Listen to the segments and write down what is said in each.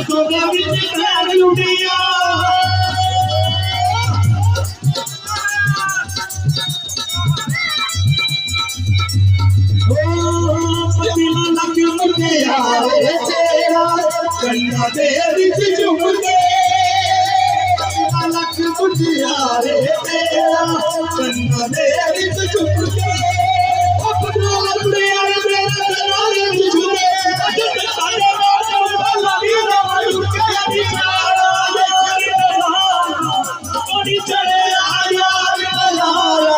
सोने विच पैर लुटिया पतिला लग मुटिया तेरा कन्ना दे विच झुम के पतिला लग मुटिया तेरा कन्ना दे विच झुम के पतिला मुटिया तेरा कन्ना दे विच झुम के सारे वाला वीरा लुट के बिचारा कोड़ी चढ़े आया लाला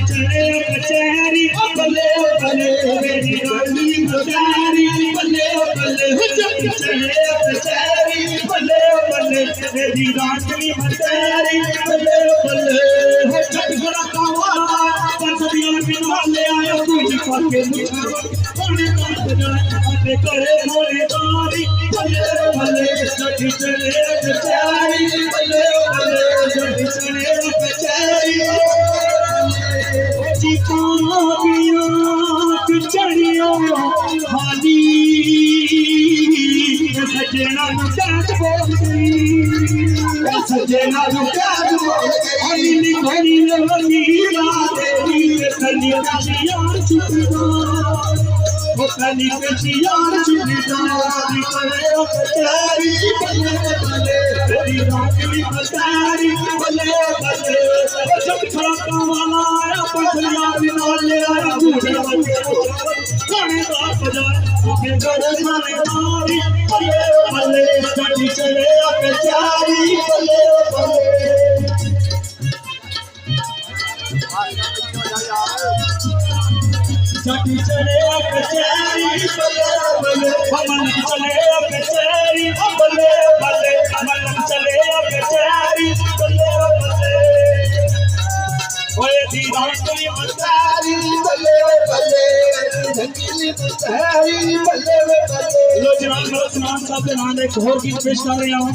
कचहरी बल्ले बल्ले मेरी रानी कचहरी बल्ले बल्ले कचहरी बल्ले बल्ले मेरी रानी कचहरी बल्ले बल्ले छठगड़ा कावाला पंचदिया बिना ले आया कुछ पाके मुझे अपने करे मोरी दारी बल्ले बल्ले कचहरी बल्ले बल्ले कचहरी चढ़ियो हाली सजना सजना हली घड़ी एक होर गीत पेश कर रहा हूं।